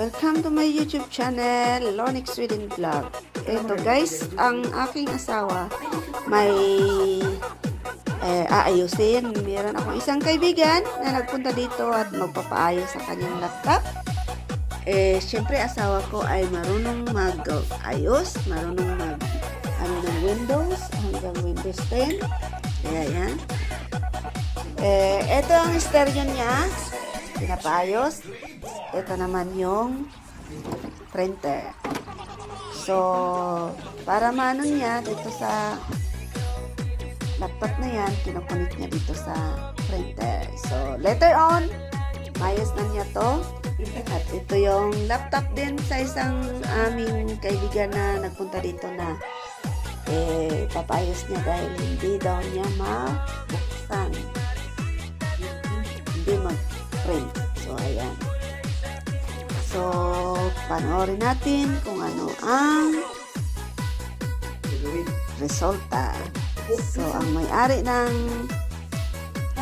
Welcome to my YouTube channel, Lonix Sweden Vlog. Ito guys, ang aking asawa may aayusin. Meron akong isang kaibigan na nagpunta dito at magpapaayos sa kanyang laptop. Syempre asawa ko ay marunong mag-ayos, marunong ng Windows hanggang Windows 10. Kaya yan. Ito ang stereo niya. Pinapaayos. Ito naman yung printer. So, para maano niya dito sa laptop na yan, kinukunik niya dito sa printer. So, later on, mayos na niya to. At ito yung laptop din sa isang aming kaibigan na nagpunta dito na papayos niya dahil hindi daw niya mabuksan. Hindi mag-print. So, ayan. So, panoorin natin kung ano ang resulta. So, ang may-ari ng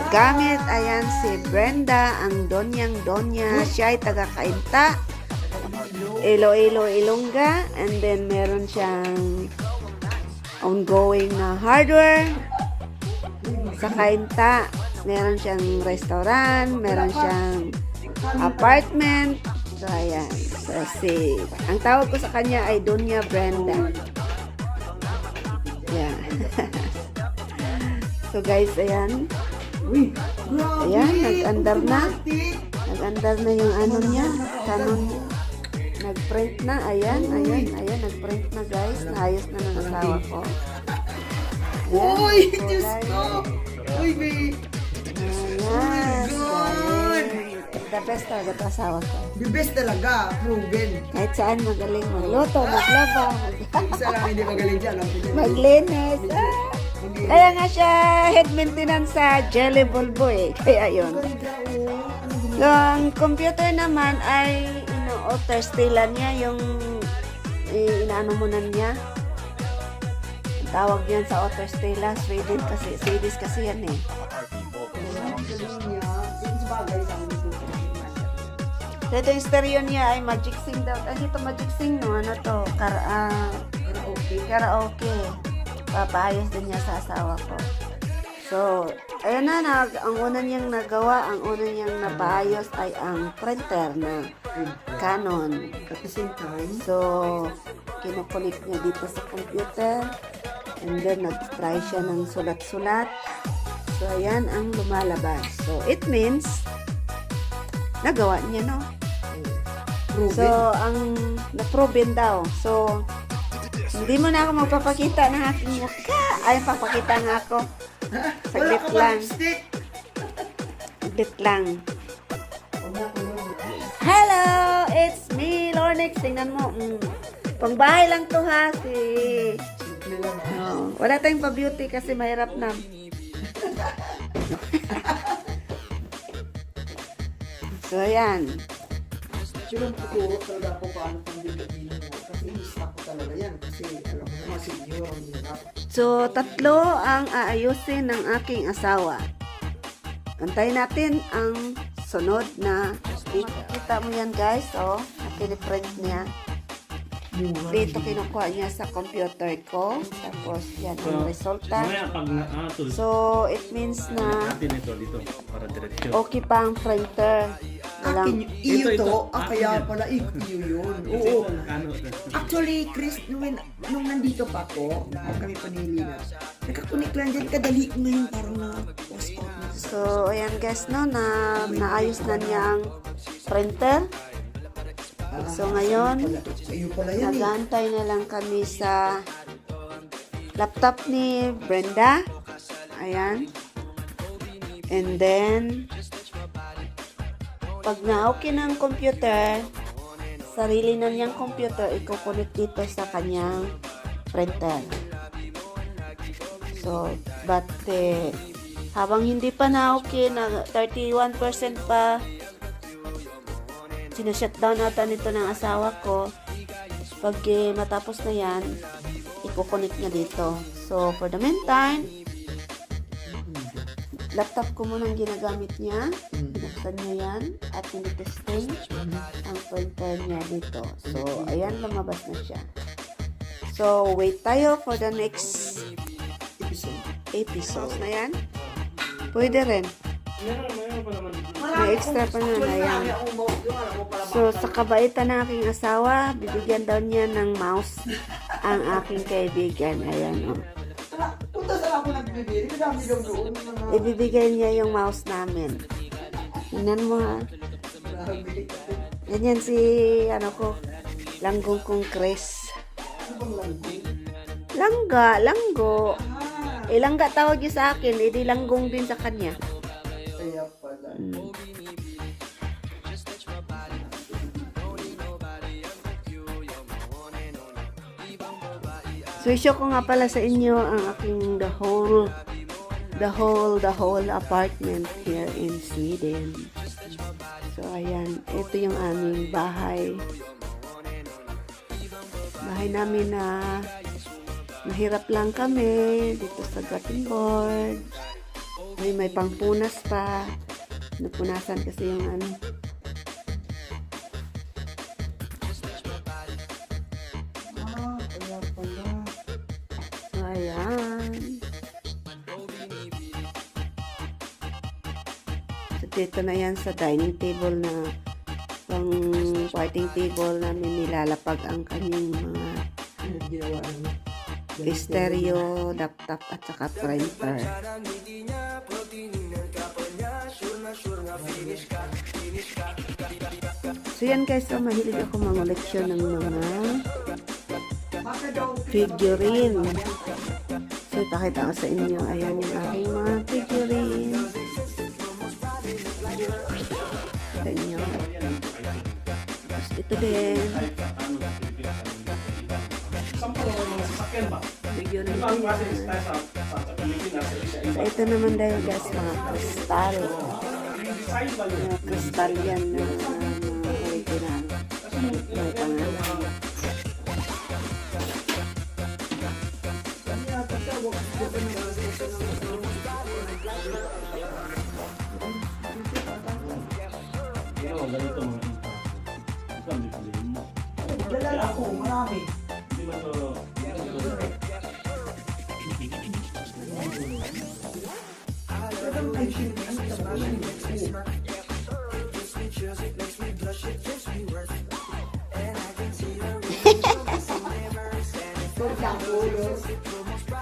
gamit, ayan si Brenda, ang Donyang-Donya. Siya ay taga-Kainta, Iloilo, Ilongga. And then, meron siyang ongoing na hardware sa Kainta. Meron siyang restaurant, meron siyang apartment. So, ayan. So, ang tawag ko sa kanya ay Donya Brenda. Yeah. So, guys, ayan. Ayan, nag-andar na. Nag-andar na yung ano niya. Canon. Nag-print na. Ayan, nag-print na, guys. Naayos na ng asawa ko. Uy! Diyos ko! Uy, babe! Ayan. The best talaga ito asawa ko. The best talaga, proven. Kahit saan magaling magluto, maglaba, Isa lang hindi magaling dyan. maglinis. Kaya nga siya head maintenance sa Jelly Bulbo eh. Kaya yun. So, ang computer naman ay auto-stilan niya yung inaano mo na niya. Ang tawag yan sa auto-stila, Swedish kasi yan eh. Ito yung stereo niya ay Magic Sing daw. Dito Magic Sing, no? Ano to? Karaoke. Papaayos din niya sa asawa ko. So, ayan na, ang una niyang nagawa, ang una niyang napaayos ay ang printer na Canon. At the same time, So, kinukunik niya dito sa computer. And then, nag-try siya ng sulat-sulat. So, ayan ang lumalabas. So, it means, nagawa niya, no? proven. So, ang na-proven daw. So, hindi mo na ako magpapakita ng aking mukha. Ay, papakita nga ako. Saglit lang. Saglit lang. Hello! It's me, Lornex. Tingnan mo. Pangbahay lang to ha. Wala tayong pa-beauty kasi mahirap na. So, ayan. Siguro tuturo talaga ako paano pang bigyan mo. Kasi i-stop ko talaga yan. Kasi alam mo naman si Gio ang hirap. So, tatlo ang aayusin ng aking asawa. Antayin natin ang sunod na dito. Kita mo yan guys, oh. Nakiniprint niya. Dito kinukuha niya sa computer ko. Tapos yan ang resulta. So, it means na okay pa ang printer. Akin iyo to, kaya pala iyo yun. Oo. Ano? Actually, Chris, nung nandito pa ako, kami panili na, nakakunik lang dyan, kadali ko ngayon parang na-post out na. So, ayan guys, no, naayos na niya ang printer. So, ngayon, Iyo pala yan eh. nag-aantay na lang kami sa laptop ni Brenda. Ayan. And then, pag na-okay ng computer, sarili na niyang computer, ikukunik dito sa kanyang printer. So, but habang hindi pa na-okay, na 31% pa, sinashutdown nata nito ng asawa ko. Pag matapos na yan, ikukunik niya dito. So, for the meantime, laptop ko muna ang ginagamit niya. buksan niya yan at tinitesting ang printer niya dito. So, ayan, lumabas na siya. So, wait tayo for the next episode na yan. Pwede rin. May extra pa na yan. So, sa kabaitan ng aking asawa, bibigyan daw niya ng mouse ang aking kaibigan. Ayan, oh. Punta sa ako nagbibili. Madami daw doon. Ibibigay niya yung mouse namin. Tingnan mo ha. Ganyan si, langgong kong Chris. Langgo. Langga tawag niya sa akin, edi langgong din sa kanya. Kaya pala. So, i-show ko nga pala sa inyo ang aking the whole apartment here in Sweden. So, ayan. Ito yung aming bahay. Bahay namin na mahirap lang kami dito sa Gothenburg. May pangpunas pa. Napunasan kasi yung Kaya pala. So, ayan. So, dito na yan sa dining table na pang parting table namin nilalapag ang kanyang mga Ginawa ano? stereo, laptop at saka printer. So yan guys, so mahilig ako mangoleksyon ng mga figurine. So ipakita ko sa inyo, ayan yung aking mga figurine. Kita nyo. Tapos ito din. Figurine din yan. So ito naman dahil guys, mga kristal. Mga kristal yan na original. May pangalan. Ganito mga ito ang bibili mo. Dala ako, marami. Hindi ba ito? Talagang ay shit.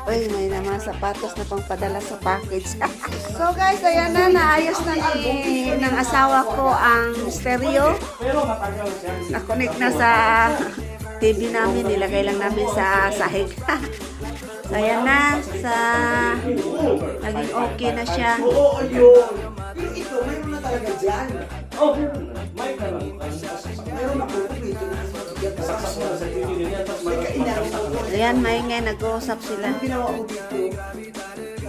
Uy, may naman sapatos na pangpadala sa package. So guys, ayan na, naayos na ng asawa ko ang stereo. Pero matagal siya. Na-connect na sa TV namin, nilagay lang namin sa sahig. So ayan na, naging okay na siya. Oo, yun. Pero ito, mayroon na talaga dyan. Oh, may ka lang. Mayroon ako dito. Saksak mo na sa TV niya. Tapos May kailangan ko. Ayan, maingay, nag-uusap sila. Ang ginawa ko dito,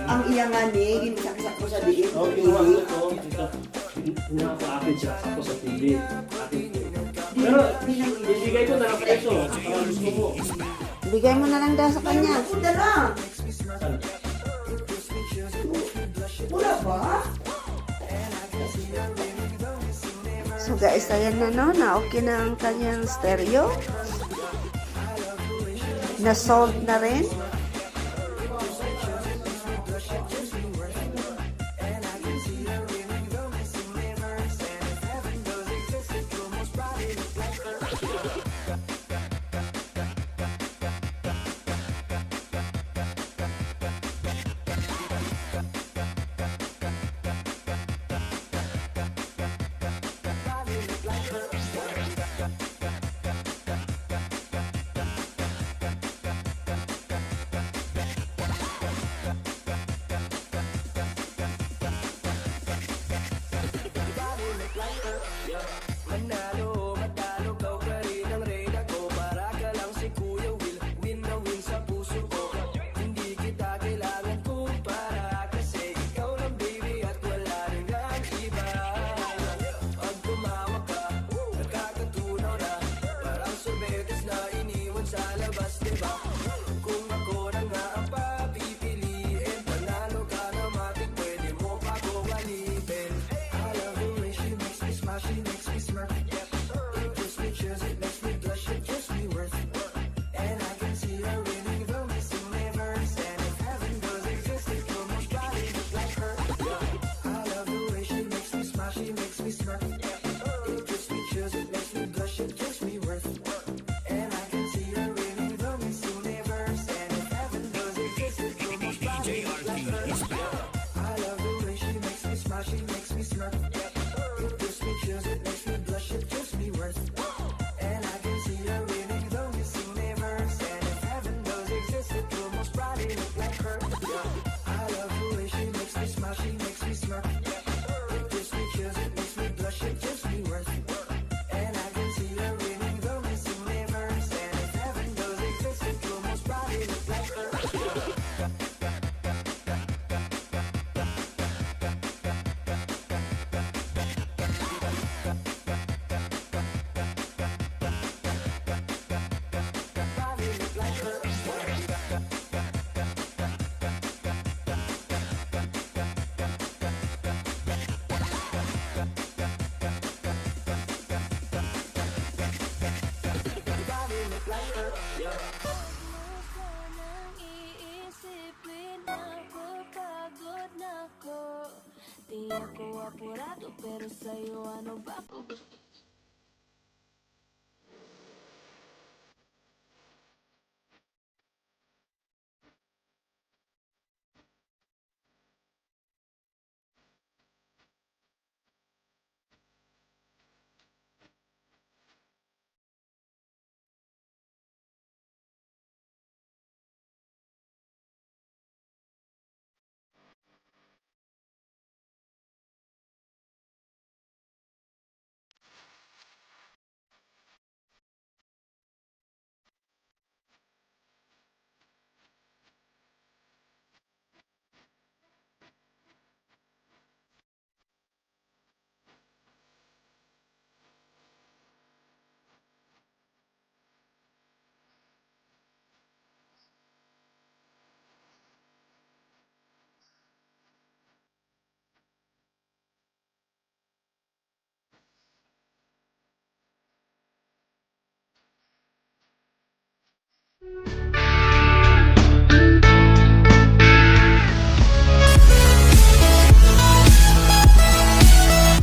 ang iyangani, ginasaksak ko sa diin. oh, kinuha ko ito. Kinuha ko akin siya. Ako sa TV. Akin ito. Pero, ibigay ko na lang presyo. Para gusto mo. Bigay mo na lang daw sa kanya. Ako dala. Saan? Wala ba? So guys, ayan na no, na okay na ang kanyang stereo. Na-sold na rin. Sanang iisipin ako, pagod na ko. Di ako apurado, pero sa'yo ano ba ako gusto?